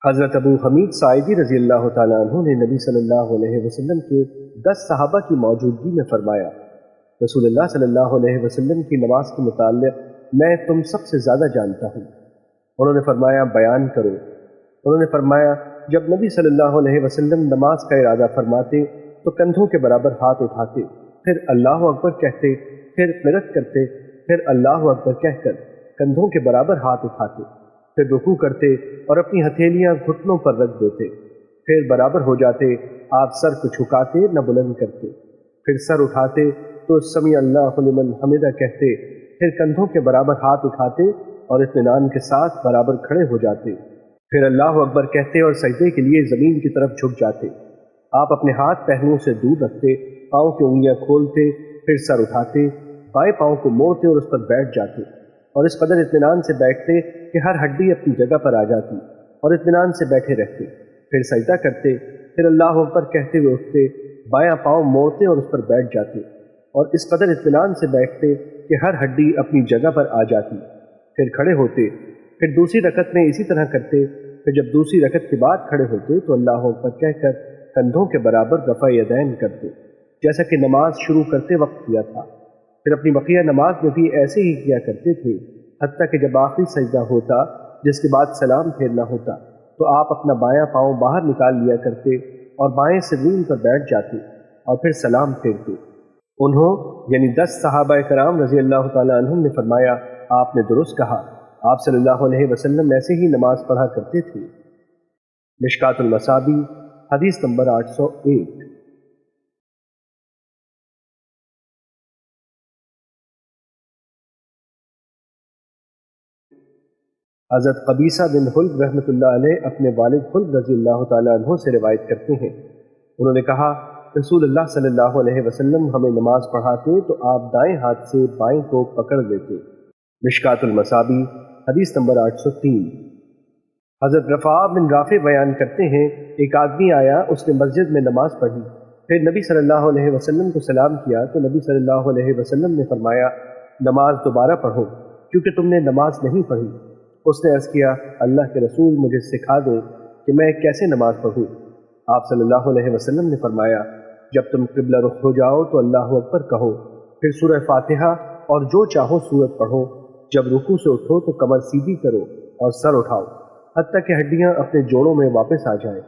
حضرت ابو حمید ساعدی رضی اللہ تعالیٰ عنہ نے نبی صلی اللہ علیہ وسلم کے 10 صحابہ کی موجودگی میں فرمایا، رسول اللہ صلی اللہ علیہ وسلم کی نماز کے متعلق میں تم سب سے زیادہ جانتا ہوں۔ انہوں نے فرمایا بیان کرو۔ انہوں نے فرمایا جب نبی صلی اللہ علیہ وسلم نماز کا ارادہ فرماتے تو کندھوں کے برابر ہاتھ اٹھاتے، پھر اللہ اکبر کہتے، پھر قرات کرتے، پھر اللہ اکبر کہہ کر کندھوں کے برابر ہاتھ اٹھاتے، پھر رکوع کرتے اور اپنی ہتھیلیاں گھٹنوں پر رکھ دیتے، پھر برابر ہو جاتے، آپ سر کو جھکاتے نہ بلند کرتے، پھر سر اٹھاتے تو سمیع اللہ لمن حمدہ کہتے، پھر کندھوں کے برابر ہاتھ اٹھاتے اور اطمینان کے ساتھ برابر کھڑے ہو جاتے، پھر اللہ اکبر کہتے اور سجدے کے لیے زمین کی طرف جھک جاتے۔ آپ اپنے ہاتھ پہلوؤں سے دور رکھتے، پاؤں کی انگلیاں کھولتے، پھر سر اٹھاتے، بائیں پاؤں کو موڑتے اور اس پر بیٹھ جاتے، اور اس قدر اطمینان سے بیٹھتے کہ ہر ہڈی اپنی جگہ پر آ جاتی، اور اطمینان سے بیٹھے رہتے، پھر سجدہ کرتے، پھر اللہ اکبر کہتے ہوئے اٹھتے، بایاں پاؤں موڑتے اور اس پر بیٹھ جاتے، اور اس قدر اطمینان سے بیٹھتے کہ ہر ہڈی اپنی جگہ پر آ جاتی، پھر کھڑے ہوتے، پھر دوسری رکعت میں اسی طرح کرتے، پھر جب دوسری رکعت کے بعد کھڑے ہوتے تو اللہ اکبر کہہ کر کندھوں کے برابر رفع یدین کرتے، جیسا کہ نماز شروع کرتے وقت کیا تھا۔ پھر اپنی بقیہ نماز میں بھی ایسے ہی کیا کرتے تھے، حتیٰ کہ جب آخری سجدہ ہوتا جس کے بعد سلام پھیرنا ہوتا تو آپ اپنا بایاں پاؤں باہر نکال لیا کرتے اور بائیں سرین پر بیٹھ جاتے اور پھر سلام پھیرتے۔ انہوں یعنی 10 صحابہ کرام رضی اللہ تعالیٰ عنہم نے فرمایا، آپ نے درست کہا، آپ صلی اللہ علیہ وسلم ایسے ہی نماز پڑھا کرتے تھے۔ مشکات المصابیح حدیث نمبر 801۔ حضرت قبیصہ بن حلب رحمۃ اللہ علیہ اپنے والد حلب رضی اللہ تعالیٰ عنہ سے روایت کرتے ہیں، انہوں نے کہا رسول اللہ صلی اللہ علیہ وسلم ہمیں نماز پڑھاتے تو آپ دائیں ہاتھ سے بائیں کو پکڑ لیتے۔ مشکات المصابیح حدیث نمبر 803۔ حضرت رفاع بن رافع بیان کرتے ہیں، ایک آدمی آیا، اس نے مسجد میں نماز پڑھی، پھر نبی صلی اللہ علیہ وسلم کو سلام کیا تو نبی صلی اللہ علیہ وسلم نے فرمایا نماز دوبارہ پڑھو کیونکہ تم نے نماز نہیں پڑھی۔ اس نے عرض کیا اللہ کے رسول مجھے سکھا دو کہ میں کیسے نماز پڑھوں۔ آپ صلی اللہ علیہ وسلم نے فرمایا جب تم قبلہ رخ ہو جاؤ تو اللہ اکبر کہو، پھر سورہ فاتحہ اور جو چاہو سورت پڑھو، جب رکوع سے اٹھو تو کمر سیدھی کرو اور سر اٹھاؤ حتیٰ کہ ہڈیاں اپنے جوڑوں میں واپس آ جائیں۔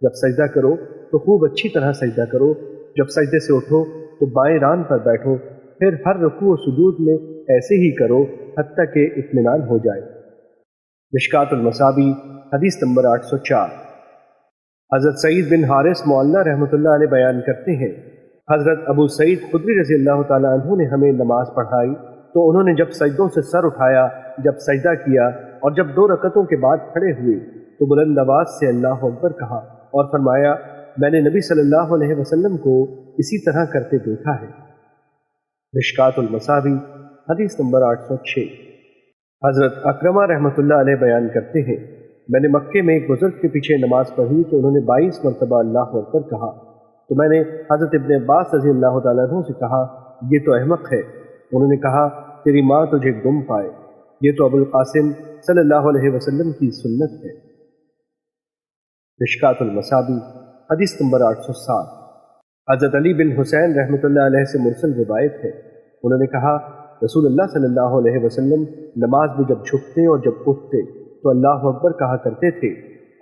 جب سجدہ کرو تو خوب اچھی طرح سجدہ کرو، جب سجدے سے اٹھو تو بائیں ران پر بیٹھو، پھر ہر رکوع و سجود میں ایسے ہی کرو حتیٰ کہ اطمینان ہو جائے۔ مشکات المصابیح حدیث نمبر 804۔ حضرت سعید بن حارث معلّہ رحمۃ اللہ علیہ بیان کرتے ہیں، حضرت ابو سعید خدری رضی اللہ تعالیٰ عنہ نے ہمیں نماز پڑھائی تو انہوں نے جب سجدوں سے سر اٹھایا، جب سجدہ کیا اور جب 2 رکعتوں کے بعد کھڑے ہوئے تو بلند آواز سے اللہ اکبر کہا اور فرمایا میں نے نبی صلی اللہ علیہ وسلم کو اسی طرح کرتے دیکھا ہے۔ مشکات المصابیح حدیث نمبر 806۔ حضرت اکرمہ رحمۃ اللہ علیہ بیان کرتے ہیں، میں نے مکے میں ایک بزرگ کے پیچھے نماز پڑھی تو انہوں نے 22 مرتبہ اللہ اکبر کہا تو میں نے حضرت ابن عباس رضی اللہ تعالیٰ عنہ سے کہا یہ تو احمق ہے۔ انہوں نے کہا تیری ماں تجھے گم پائے، یہ تو ابو القاسم صلی اللہ علیہ وسلم کی سنت ہے۔ مشکات المصابیح حدیث نمبر 807۔ حضرت علی بن حسین رحمۃ اللہ علیہ سے مرسل روایت ہے، انہوں نے کہا رسول اللہ صلی اللہ علیہ وسلم نماز میں جب جھکتے اور جب اٹھتے تو اللہ اکبر کہا کرتے تھے۔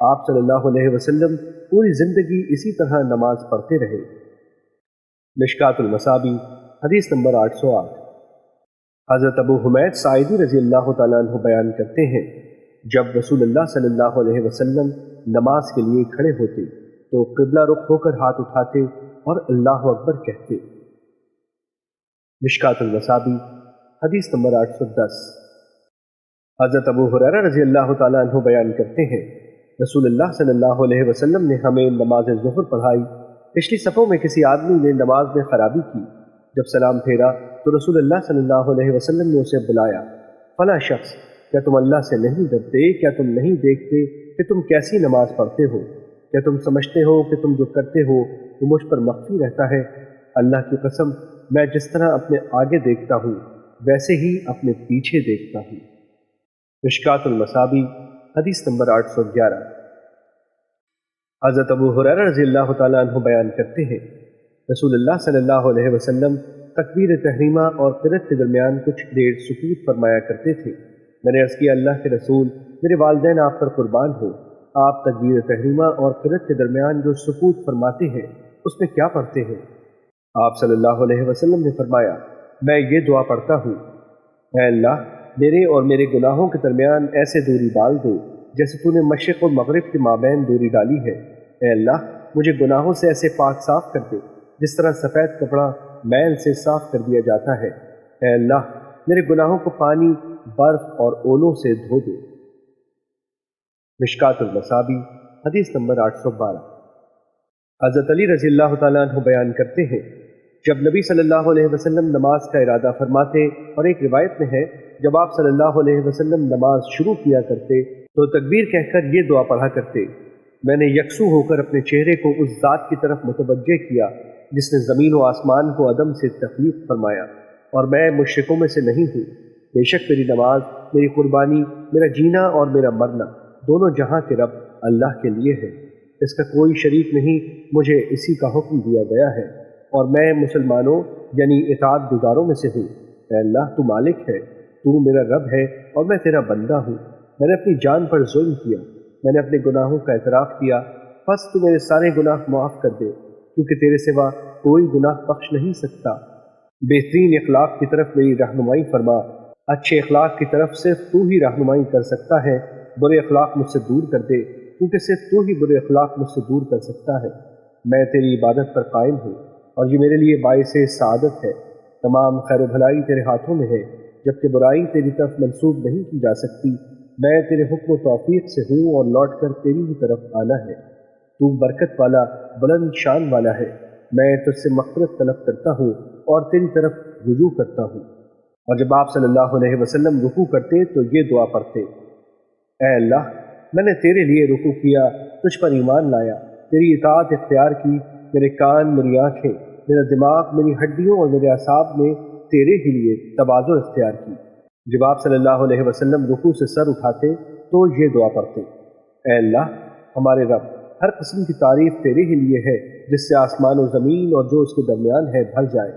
آپ صلی اللہ علیہ وسلم پوری زندگی اسی طرح نماز پڑھتے رہے۔ مشکات المصابیح حدیث نمبر 808۔ حضرت ابو حمید ساعدی رضی اللہ تعالیٰ عنہ بیان کرتے ہیں، جب رسول اللہ صلی اللہ علیہ وسلم نماز کے لیے کھڑے ہوتے تو قبلہ رخ ہو کر ہاتھ اٹھاتے اور اللہ اکبر کہتے۔ مشکات المصابیح حدیث نمبر 810۔ حضرت ابو ہریرہ رضی اللہ تعالیٰ عنہ بیان کرتے ہیں، رسول اللہ صلی اللہ علیہ وسلم نے ہمیں نماز ظہر پڑھائی، پچھلی صفوں میں کسی آدمی نے نماز میں خرابی کی، جب سلام پھیرا تو رسول اللہ صلی اللہ علیہ وسلم نے اسے بلایا، فلاں شخص کیا تم اللہ سے نہیں ڈرتے؟ کیا تم نہیں دیکھتے کہ تم کیسی نماز پڑھتے ہو؟ کیا تم سمجھتے ہو کہ تم جو کرتے ہو وہ مجھ پر مخفی رہتا ہے؟ اللہ کی قسم میں جس طرح اپنے آگے دیکھتا ہوں ویسے ہی اپنے پیچھے دیکھتا ہوں۔ مشکات المصابیح حدیث نمبر 811۔ حضرت ابو ہریرہ رضی اللہ تعالیٰ عنہ بیان کرتے ہیں رسول اللہ صلی اللہ علیہ وسلم تکبیر تحریمہ اور قرأت کے درمیان کچھ دیر سکوت فرمایا کرتے تھے۔ میں نے عرض کیا اللہ کے رسول، میرے والدین آپ پر قربان ہو، آپ تکبیر تحریمہ اور قرأت کے درمیان جو سکوت فرماتے ہیں اس میں کیا پڑھتے ہیں؟ آپ صلی اللہ علیہ وسلم نے فرمایا، میں یہ دعا پڑھتا ہوں، اے اللہ میرے اور میرے گناہوں کے درمیان ایسے دوری ڈال دے جیسے تو نے مشرق اور مغرب کے مابین دوری ڈالی ہے۔ اے اللہ مجھے گناہوں سے ایسے پاک صاف کر دے جس طرح سفید کپڑا میل سے صاف کر دیا جاتا ہے۔ اے اللہ میرے گناہوں کو پانی، برف اور اولوں سے دھو دے۔ مشکات المصابی حدیث نمبر 812۔ حضرت علی رضی اللہ تعالیٰ عنہ بیان کرتے ہیں جب نبی صلی اللہ علیہ وسلم نماز کا ارادہ فرماتے، اور ایک روایت میں ہے جب آپ صلی اللہ علیہ وسلم نماز شروع کیا کرتے تو تکبیر کہہ کر یہ دعا پڑھا کرتے، میں نے یکسو ہو کر اپنے چہرے کو اس ذات کی طرف متوجہ کیا جس نے زمین و آسمان کو عدم سے تخلیق فرمایا، اور میں مشرکوں میں سے نہیں ہوں۔ بے شک میری نماز، میری قربانی، میرا جینا اور میرا مرنا دونوں جہاں کے رب اللہ کے لیے ہے، اس کا کوئی شریک نہیں، مجھے اسی کا حکم دیا گیا ہے، اور میں مسلمانوں یعنی اطاعت گزاروں میں سے ہوں۔ اے اللہ تو مالک ہے، تو میرا رب ہے اور میں تیرا بندہ ہوں۔ میں نے اپنی جان پر ظلم کیا، میں نے اپنے گناہوں کا اعتراف کیا، بس تو میرے سارے گناہ معاف کر دے، کیونکہ تیرے سوا کوئی گناہ بخش نہیں سکتا۔ بہترین اخلاق کی طرف میری رہنمائی فرما، اچھے اخلاق کی طرف صرف تو ہی رہنمائی کر سکتا ہے، برے اخلاق مجھ سے دور کر دے، کیونکہ صرف تو ہی برے اخلاق مجھ سے دور کر سکتا ہے۔ میں تیری عبادت پر قائم ہوں اور یہ میرے لیے باعث سعادت ہے۔ تمام خیر و بھلائی تیرے ہاتھوں میں ہے، جبکہ برائی تیری طرف منسوب نہیں کی جا سکتی۔ میں تیرے حکم و توفیق سے ہوں اور لوٹ کر تیری ہی طرف آنا ہے۔ تو برکت والا، بلند شان والا ہے، میں تجھ سے مغفرت طلب کرتا ہوں اور تیری طرف رجوع کرتا ہوں۔ اور جب آپ صلی اللہ علیہ وسلم رکوع کرتے تو یہ دعا پڑھتے، اے اللہ میں نے تیرے لیے رکوع کیا، تجھ پر ایمان لایا، تیری اطاعت اختیار کی، میرے کان، میری آنکھیں، میرا دماغ، میری ہڈیوں اور میرے اعصاب نے تیرے ہی لیے تواضع اختیار کی۔ جب آپ صلی اللہ علیہ وسلم رکوع سے سر اٹھاتے تو یہ دعا پڑھتے، اے اللہ ہمارے رب، ہر قسم کی تعریف تیرے ہی لیے ہے جس سے آسمان و زمین اور جو اس کے درمیان ہے بھر جائے،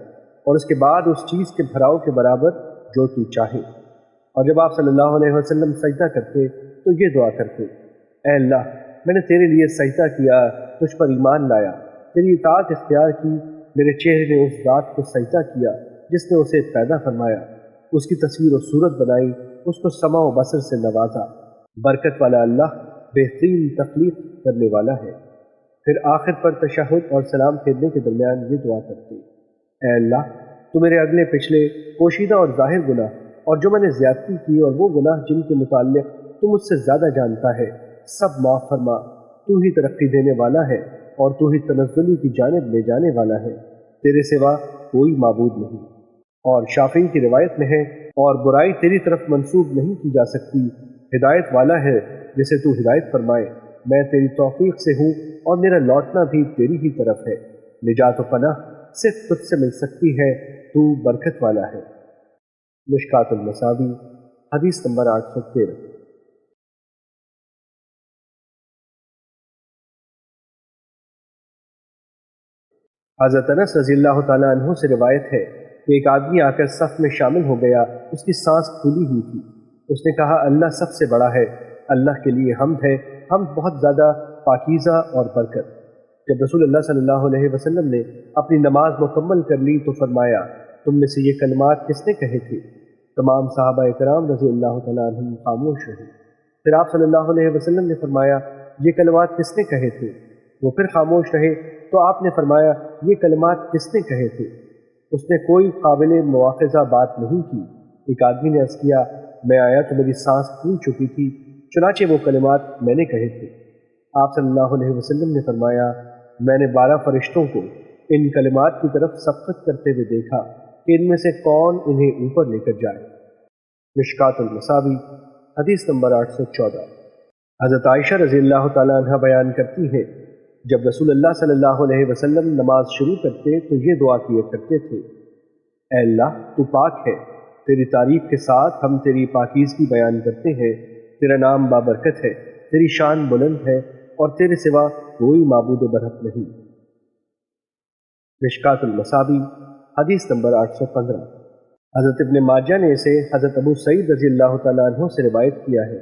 اور اس کے بعد اس چیز کے بھراؤ کے برابر جو تو چاہے۔ اور جب آپ صلی اللہ علیہ وسلم سجدہ کرتے تو یہ دعا کرتے، اے اللہ میں نے تیرے لیے سجدہ کیا، تجھ پر ایمان لایا، تیری اطاعت اختیار کی، میرے چہرے نے اس ذات کو سجدہ کیا جس نے اسے پیدا فرمایا، اس کی تصویر و صورت بنائی، اس کو سمع و بصر سے نوازا۔ برکت والا اللہ بہترین تخلیق کرنے والا ہے۔ پھر آخر پر تشہد اور سلام پھیرنے کے درمیان یہ دعا کرتے، اے اللہ تو میرے اگلے پچھلے پوشیدہ اور ظاہر گناہ اور جو میں نے زیادتی کی اور وہ گناہ جن کے متعلق تو مجھ سے زیادہ جانتا ہے سب معاف فرما۔ تو ہی ترقی دینے والا ہے اور تو ہی تنزلی کی جانب لے جانے والا ہے، تیرے سوا کوئی معبود نہیں۔ اور شافعی کی روایت میں ہے، اور برائی تیری طرف منسوب نہیں کی جا سکتی، ہدایت والا ہے جسے تو ہدایت فرمائے۔ میں تیری توفیق سے ہوں اور میرا لوٹنا بھی تیری ہی طرف ہے۔ نجات و پناہ صرف تجھ سے مل سکتی ہے، تو برکت والا ہے۔ مشکات المصابی حدیث نمبر 813۔ حضرت انس رضی اللہ تعالیٰ عنہ سے روایت ہے کہ ایک آدمی آ کر صف میں شامل ہو گیا، اس کی سانس پھولی ہوئی تھی۔ اس نے کہا، اللہ سب سے بڑا ہے، اللہ کے لیے حمد ہے، حمد بہت زیادہ پاکیزہ اور برکت۔ جب رسول اللہ صلی اللہ علیہ وسلم نے اپنی نماز مکمل کر لی تو فرمایا، تم میں سے یہ کلمات کس نے کہے تھے؟ تمام صحابہ کرام رضی اللہ تعالیٰ عنہم خاموش رہے۔ پھر آپ صلی اللہ علیہ وسلم نے فرمایا، یہ کلمات کس نے کہے تھے؟ وہ پھر خاموش رہے تو آپ نے فرمایا، یہ کلمات کس نے کہے تھے؟ اس نے کوئی قابل مواخذہ بات نہیں کی۔ ایک آدمی نے عرض کیا، میں آیا تو میری سانس پھول چکی تھی، چنانچہ وہ کلمات میں نے کہے تھے۔ آپ صلی اللہ علیہ وسلم نے فرمایا، میں نے 12 فرشتوں کو ان کلمات کی طرف سبقت کرتے ہوئے دیکھا کہ ان میں سے کون انہیں اوپر لے کر جائے۔ مشکات المصابی حدیث نمبر 814۔ حضرت عائشہ رضی اللہ تعالیٰ عنہ بیان کرتی ہے، جب رسول اللہ صلی اللہ علیہ وسلم نماز شروع کرتے تو یہ دعا کیے کرتے تھے، اے اللہ تو پاک ہے، تیری تعریف کے ساتھ ہم تیری پاکیزگی بیان کرتے ہیں، تیرا نام بابرکت ہے، تیری شان بلند ہے اور تیرے سوا کوئی معبود برحق نہیں۔ مشکات المصابی حدیث نمبر 815۔ حضرت ابن ماجہ نے اسے حضرت ابو سعید رضی اللہ تعالیٰ عنہ سے روایت کیا ہے۔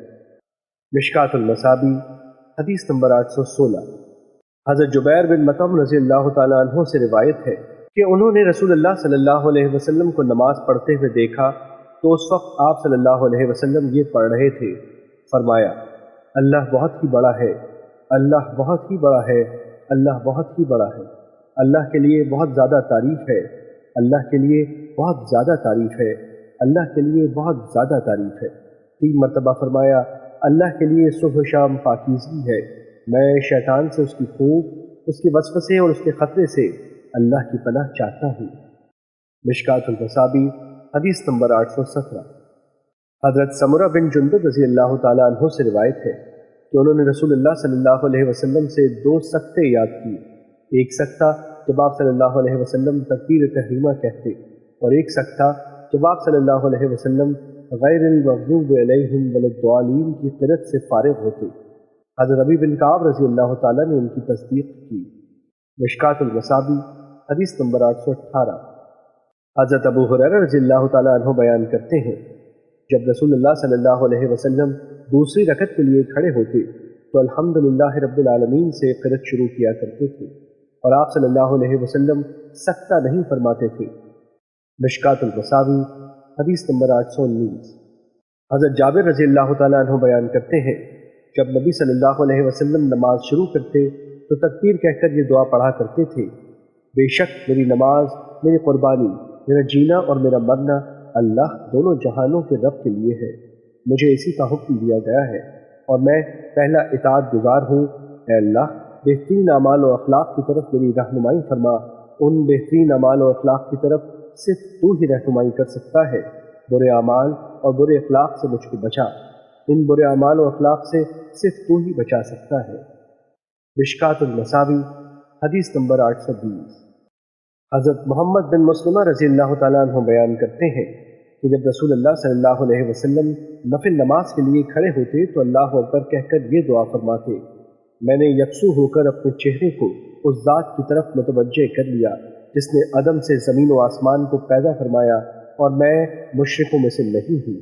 مشکات المصابی حدیث نمبر 816۔ حضرت جبیر بن مطعم رضی اللہ تعالیٰ عنہ سے روایت ہے کہ انہوں نے رسول اللہ صلی اللہ علیہ وسلم کو نماز پڑھتے ہوئے دیکھا تو اس وقت آپ صلی اللہ علیہ وسلم یہ پڑھ رہے تھے۔ فرمایا، اللہ بہت ہی بڑا ہے، اللہ بہت ہی بڑا ہے، اللہ بہت ہی بڑا ہے، اللہ کے لیے بہت زیادہ تعریف ہے، اللہ کے لیے بہت زیادہ تعریف ہے، اللہ کے لیے بہت زیادہ تعریف ہے۔ 3 مرتبہ فرمایا، اللہ کے لیے صبح و شام پاکیزگی ہے، میں شیطان سے اس کی پھونک، اس کے وسوسے اور اس کے خطرے سے اللہ کی پناہ چاہتا ہوں۔ مشکات المصابی حدیث نمبر 817۔ حضرت سمرہ بن جندب رضی اللہ تعالیٰ عنہ سے روایت ہے کہ انہوں نے رسول اللہ صلی اللہ علیہ وسلم سے 2 سکتے یاد کیے۔ ایک سکتہ جب آپ صلی اللہ علیہ وسلم تکبیر تحریمہ کہتے، اور ایک سکتہ جب آپ صلی اللہ علیہ وسلم غیر المغضوب علیہم ولا الضالین کی قرأت سے فارغ ہوتے۔ حضرت ربیع بن کعب رضی اللہ تعالیٰ نے ان کی تصدیق کی۔ مشکات المصابی حدیث نمبر 818۔ حضرت ابو ہریرہ رضی اللہ تعالیٰ عنہ بیان کرتے ہیں، جب رسول اللہ صلی اللہ علیہ وسلم دوسری رکعت کے لیے کھڑے ہوتے تو الحمدللہ رب العالمین سے قرأت شروع کیا کرتے تھے، اور آپ صلی اللہ علیہ وسلم سکتہ نہیں فرماتے تھے۔ مشکات المصابی حدیث نمبر 819۔ حضرت جابر رضی اللہ تعالیٰ عنہ بیان کرتے ہیں، جب نبی صلی اللہ علیہ وسلم نماز شروع کرتے تو تکبیر کہہ کر یہ دعا پڑھا کرتے تھے، بے شک میری نماز، میری قربانی، میرا جینا اور میرا مرنا اللہ دونوں جہانوں کے رب کے لیے ہے، مجھے اسی کا حکم دیا گیا ہے، اور میں پہلا اطاعت گزار ہوں۔ اے اللہ، بہترین اعمال و اخلاق کی طرف میری رہنمائی فرما، ان بہترین اعمال و اخلاق کی طرف صرف تو ہی رہنمائی کر سکتا ہے، برے اعمال اور برے اخلاق سے مجھ کو بچا، ان برے اعمال و اخلاق سے صرف تو ہی بچا سکتا ہے۔ مشکات المصابی حدیث نمبر 820۔ حضرت محمد بن مسلمہ رضی اللہ تعالیٰ عنہ بیان کرتے ہیں کہ جب رسول اللہ صلی اللہ علیہ وسلم نفل نماز کے لیے کھڑے ہوتے تو اللہ اکبر کہہ کر یہ دعا فرماتے، میں نے یکسو ہو کر اپنے چہرے کو اس ذات کی طرف متوجہ کر لیا جس نے عدم سے زمین و آسمان کو پیدا فرمایا، اور میں مشرکوں میں سے نہیں ہوں۔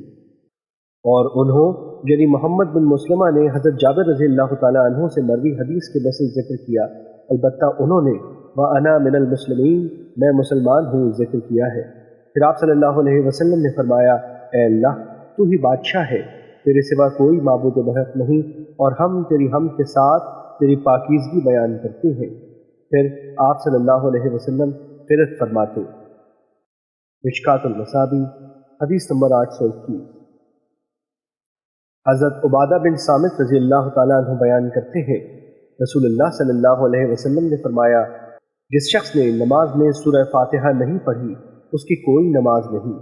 اور انہوں یعنی محمد بن مسلمہ نے حضرت جابر رضی اللہ تعالیٰ عنہ سے مروی حدیث کے مثل ذکر کیا، البتہ انہوں نے وَأَنَا مِنَ الْمُسْلِمِينَ میں مسلمان ہوں ذکر کیا ہے۔ پھر آپ صلی اللہ علیہ وسلم نے فرمایا، اے اللہ، تو ہی بادشاہ ہے، تیرے سوا کوئی معبود برحق نہیں، اور ہم تیری حمد کے ساتھ تیری پاکیزگی بیان کرتے ہیں۔ پھر آپ صلی اللہ علیہ وسلم قرأت فرماتے۔ مشکات المصابی حدیث نمبر 821۔ حضرت عبادہ بن صامت رضی اللہ تعالیٰ عنہ بیان کرتے ہیں، رسول اللہ صلی اللہ علیہ وسلم نے فرمایا، جس شخص نے نماز میں سورہ فاتحہ نہیں پڑھی اس کی کوئی نماز نہیں،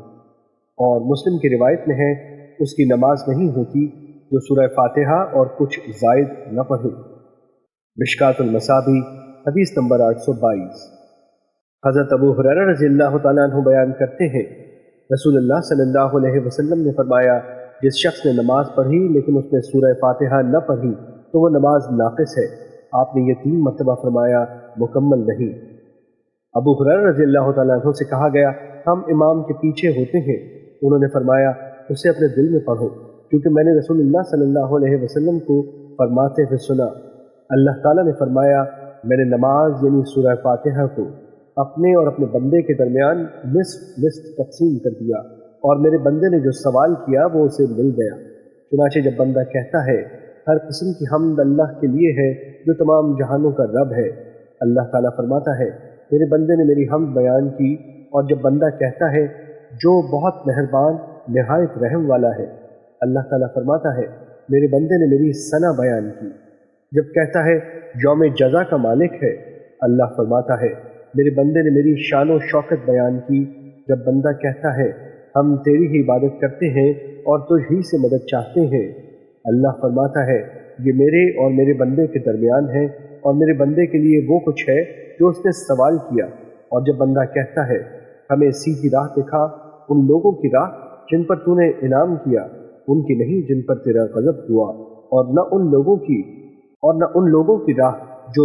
اور مسلم کی روایت میں ہے اس کی نماز نہیں ہوتی جو سورہ فاتحہ اور کچھ زائد نہ پڑھے۔ مشکات المصابی حدیث نمبر 822۔ حضرت ابو ہریرہ رضی اللہ تعالیٰ عنہ بیان کرتے ہیں، رسول اللہ صلی اللہ علیہ وسلم نے فرمایا، جس شخص نے نماز پڑھی لیکن اس نے سورہ فاتحہ نہ پڑھی تو وہ نماز ناقص ہے۔ آپ نے یہ 3 مرتبہ فرمایا، مکمل نہیں۔ ابو ہریرہ رضی اللہ تعالیٰ عنہ سے کہا گیا، ہم امام کے پیچھے ہوتے ہیں، انہوں نے فرمایا، اسے اپنے دل میں پڑھو، کیونکہ میں نے رسول اللہ صلی اللہ علیہ وسلم کو فرماتے ہوئے سنا، اللہ تعالیٰ نے فرمایا، میں نے نماز یعنی سورہ فاتحہ کو اپنے اور اپنے بندے کے درمیان نصف تقسیم کر دیا، اور میرے بندے نے جو سوال کیا وہ اسے مل گیا۔ چنانچہ جب بندہ کہتا ہے، ہر قسم کی حمد اللہ کے لیے ہے جو تمام جہانوں کا رب ہے، اللہ تعالیٰ فرماتا ہے، میرے بندے نے میری حمد بیان کی، اور جب بندہ کہتا ہے، جو بہت مہربان نہایت رحم والا ہے، اللہ تعالیٰ فرماتا ہے، میرے بندے نے میری ثنا بیان کی۔ جب کہتا ہے، یوم جزا کا مالک ہے، اللہ فرماتا ہے، میرے بندے نے میری شان و شوکت بیان کی۔ جب بندہ کہتا ہے، ہم تیری ہی عبادت کرتے ہیں اور تجھ ہی سے مدد چاہتے ہیں، اللہ فرماتا ہے، یہ میرے اور میرے بندے کے درمیان ہے، اور میرے بندے کے لیے وہ کچھ ہے جو اس نے سوال کیا۔ اور جب بندہ کہتا ہے، ہمیں سیدھی راہ دکھا، ان لوگوں کی راہ جن پر تو نے انعام کیا، ان کی نہیں جن پر تیرا غضب ہوا، اور نہ ان لوگوں کی راہ جو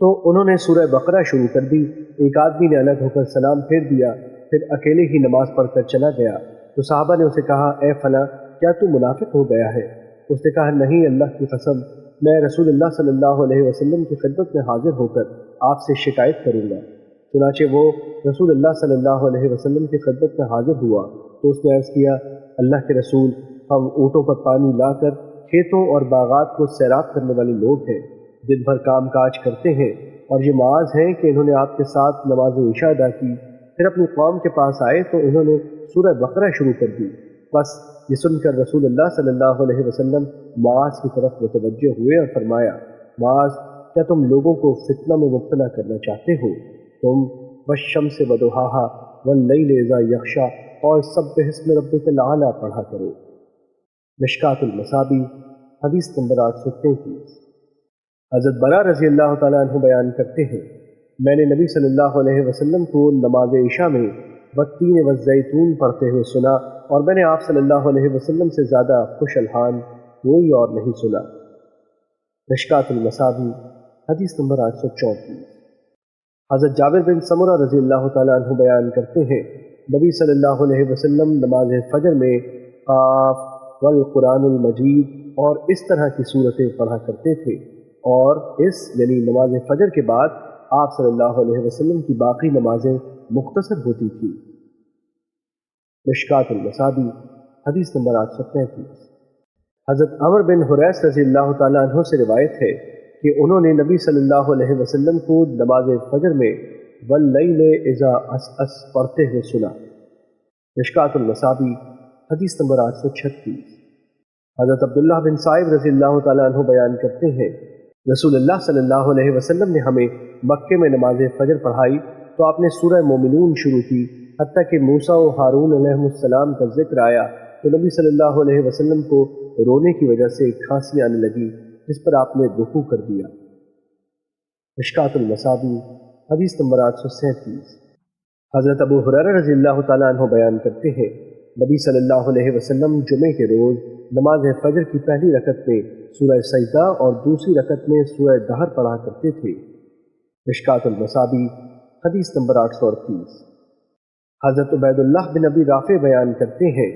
تو انہوں نے سورہ بقرہ شروع کر دی۔ ایک آدمی نے الگ ہو کر سلام پھیر دیا، پھر اکیلے ہی نماز پڑھ کر چلا گیا۔ تو صحابہ نے اسے کہا، اے فلاں، کیا تو منافق ہو گیا ہے؟ اس نے کہا، نہیں، اللہ کی قسم، میں رسول اللہ صلی اللہ علیہ وسلم کی خدمت میں حاضر ہو کر آپ سے شکایت کروں گا۔ چنانچہ وہ رسول اللہ صلی اللہ علیہ وسلم کی خدمت میں حاضر ہوا تو اس نے عرض کیا، اللہ کے رسول، ہم اونٹوں پر پانی لا کر کھیتوں اور باغات کو سیراب کرنے والے لوگ ہیں، دن بھر کام کاج کرتے ہیں، اور یہ معاذ ہیں کہ انہوں نے آپ کے ساتھ نماز عشاء ادا کی، پھر اپنی قوم کے پاس آئے تو انہوں نے سورہ بقرہ شروع کر دی۔ بس یہ سن کر رسول اللہ صلی اللہ علیہ وسلم معاذ کی طرف متوجہ ہوئے اور فرمایا، معاذ، کیا تم لوگوں کو فتنہ میں مبتلا کرنا چاہتے ہو؟ تم والشمس وضحاہا واللیل اذا یغشا اور سبح اسم ربک الاعلی پڑھا کرو۔ مشکوٰۃ المصابیح، حدیث نمبر 833۔ حضرت برا رضی اللہ تعالیٰ عنہ بیان کرتے ہیں، میں نے نبی صلی اللہ علیہ وسلم کو نماز عشاء میں والتین والزیتون پڑھتے ہوئے سنا، اور میں نے آپ صلی اللہ علیہ وسلم سے زیادہ خوش الحان کوئی اور نہیں سنا۔ مشکوٰۃ المصابیح، حدیث نمبر 834۔ حضرت جابر بن سمرہ رضی اللہ تعالیٰ عنہ بیان کرتے ہیں، نبی صلی اللہ علیہ وسلم نماز فجر میں قاف والقرآن المجید اور اس طرح کی صورتیں پڑھا کرتے تھے، اور یعنی نماز فجر کے بعد آپ صلی اللہ علیہ وسلم کی باقی نمازیں مختصر ہوتی تھیں۔ مشکوٰۃ المصابیح، حدیث نمبر 835۔ حضرت عمر بن حریث رضی اللہ تعالیٰ عنہ سے روایت ہے کہ انہوں نے نبی صلی اللہ علیہ وسلم کو نماز فجر میں واللیل اذا عسعس پڑھتے ہوئے سنا۔ مشکوٰۃ المصابیح، حدیث نمبر 836۔ حضرت عبداللہ بن صائب رضی اللہ تعالیٰ عنہ بیان کرتے ہیں، رسول اللہ صلی اللہ علیہ وسلم نے ہمیں مکے میں نماز فجر پڑھائی تو آپ نے سورہ مومنون شروع کی، حتیٰ کہ موسیٰ و ہارون علیہ السلام کا ذکر آیا تو نبی صلی اللہ علیہ وسلم کو رونے کی وجہ سے کھانسی آنے لگی، جس پر آپ نے رکوع کر دیا۔ مشکوٰۃ المصابیح، حدیث نمبر 837۔ حضرت ابو ہریرہ رضی اللہ تعالیٰ عنہ بیان کرتے ہیں، نبی صلی اللہ علیہ وسلم جمعے کے روز نماز فجر کی پہلی رکعت میں سورہ سجدہ اور دوسری رکعت میں سورہ دہر پڑھا کرتے تھے۔ مشکوٰۃ المصابیح، حدیث نمبر 838۔ حضرت عبید اللہ بن ابی رافع بیان کرتے ہیں،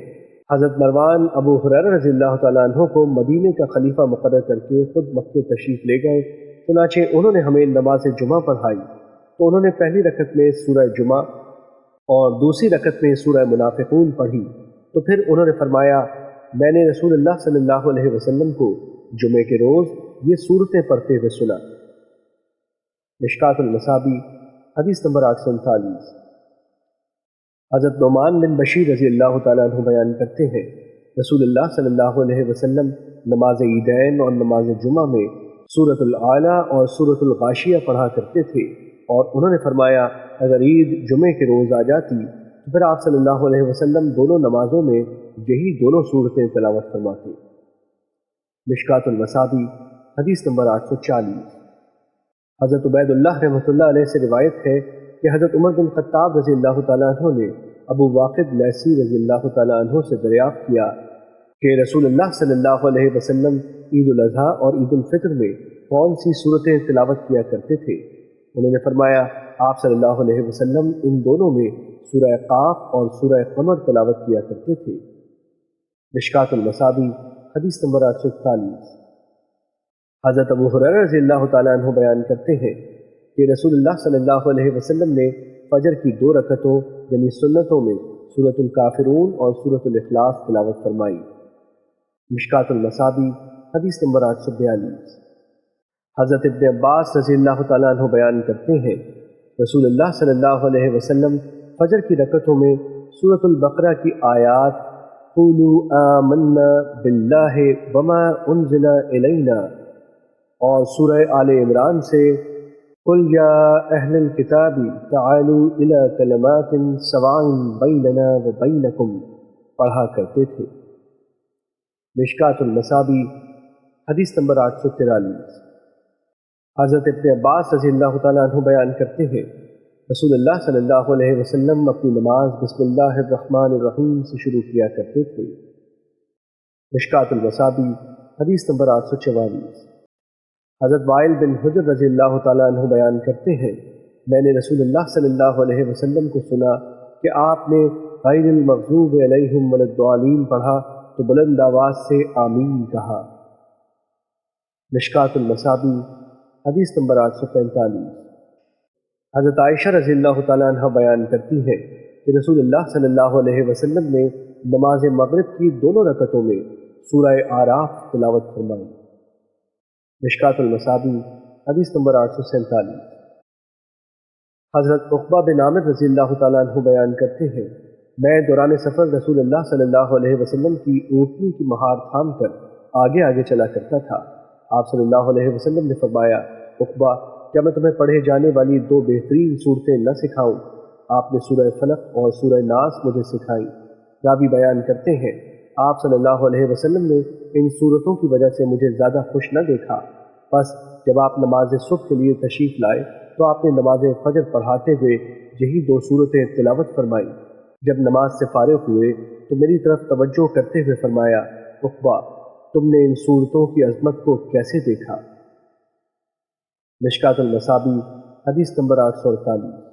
حضرت مروان ابو ہریرہ رضی اللہ تعالیٰ عنہ کو مدینے کا خلیفہ مقرر کر کے خود مکے تشریف لے گئے، چنانچہ انہوں نے ہمیں نماز جمعہ پڑھائی تو انہوں نے پہلی رکعت میں سورہ جمعہ اور دوسری رکعت میں سورہ منافقون پڑھی، تو پھر انہوں نے فرمایا، میں نے رسول اللہ صلی اللہ علیہ وسلم کو جمعے کے روز یہ صورتیں پڑھتے ہوئے سنا۔ مشکوٰۃ المصابیح، حدیث نمبر 839۔ حضرت نعمان بن بشیر رضی اللہ تعالیٰ عنہ بیان کرتے ہیں، رسول اللہ صلی اللہ علیہ وسلم نماز عیدین اور نماز جمعہ میں سورۃ الاعلیٰ اور سورۃ الغاشیہ پڑھا کرتے تھے، اور انہوں نے فرمایا، اگر عید جمعے کے روز آ جاتی تو پھر آپ صلی اللہ علیہ وسلم دونوں نمازوں میں یہی دونوں صورتیں تلاوت فرماتے۔ مشکوٰۃ المصابیح، حدیث نمبر 840۔ حضرت عبید اللہ رحمۃ اللہ علیہ سے روایت ہے کہ حضرت عمر بن خطاب رضی اللہ تعالیٰ عنہ نے ابو واقد لیثی رضی اللہ تعالیٰ عنہ سے دریافت کیا کہ رسول اللہ صلی اللہ علیہ وسلم عید الاضحیٰ اور عید الفطر میں کون سی صورتیں تلاوت کیا کرتے تھے؟ انہوں نے فرمایا، آپ صلی اللہ علیہ وسلم ان دونوں میں سورہ قاف اور سورہ قمر تلاوت کیا کرتے تھے۔ مشکوٰۃ المصابیح، حدیث نمبر 841۔ حضرت ابو ہریرہ رضی اللہ تعالیٰ عنہ بیان کرتے ہیں کہ رسول اللہ صلی اللہ علیہ وسلم نے فجر کی 2 رکعتوں یعنی سنتوں میں سورۃ الکافرون اور سورۃ الاخلاص تلاوت فرمائی۔ مشکوٰۃ المصابیح، حدیث نمبر 842۔ حضرت ابن عباس رضی اللہ تعالیٰ عنہ بیان کرتے ہیں، رسول اللہ صلی اللہ علیہ وسلم فجر کی رکعتوں میں سورۃ البقرہ کی آیات قولوا آمنا باللہ وما انزل الینا اور سورہ آل عمران سے قل یا اہل الکتاب تعالوا الی کلمات سواء بیننا وبینکم پڑھا کرتے تھے۔ مشکوٰۃ المصابیح، حدیث نمبر 843۔ حضرت ابن عباس رضی اللہ تعالیٰ عنہ بیان کرتے ہیں، رسول اللہ صلی اللہ علیہ وسلم اپنی نماز بسم اللہ الرحمن الرحیم سے شروع کیا کرتے تھے۔ مشکوٰۃ المصابیح، حدیث نمبر 844۔ حضرت وائل بن حجر رضی اللہ تعالیٰ عنہ بیان کرتے ہیں، میں نے رسول اللہ صلی اللہ علیہ وسلم کو سنا کہ آپ نے غیر المغضوب علیہم ولا الضالین پڑھا تو بلند آواز سے آمین کہا۔ مشکوٰۃ المصابیح حدیث نمبر 845۔ حضرت عائشہ رضی اللہ تعالیٰ عنہ بیان کرتی ہیں کہ رسول اللہ صلی اللہ علیہ وسلم نے نماز مغرب کی دونوں رکعتوں میں سورہ اعراف تلاوت فرمائی۔ مشکوٰۃ المصابیح حدیث نمبر 847۔ حضرت عقبہ بن عامر رضی اللہ تعالیٰ عنہ بیان کرتے ہیں، میں دوران سفر رسول اللہ صلی اللہ علیہ وسلم کی اونٹنی کی مہار تھام کر آگے آگے چلا کرتا تھا۔ آپ صلی اللہ علیہ وسلم نے فرمایا، عقبہ کیا میں تمہیں پڑھے جانے والی دو بہترین صورتیں نہ سکھاؤں؟ آپ نے سورہ فلق اور سورہ ناس مجھے سکھائیں۔ راوی بیان کرتے ہیں، آپ صلی اللہ علیہ وسلم نے ان صورتوں کی وجہ سے مجھے زیادہ خوش نہ دیکھا، بس جب آپ نماز صبح کے لیے تشریف لائے تو آپ نے نماز فجر پڑھاتے ہوئے یہی دو صورتیں تلاوت فرمائی۔ جب نماز سے فارغ ہوئے تو میری طرف توجہ کرتے ہوئے فرمایا، عقبہ تم نے ان صورتوں کی عظمت کو کیسے دیکھا؟ مشکوٰۃ المصابیح حدیث نمبر 848۔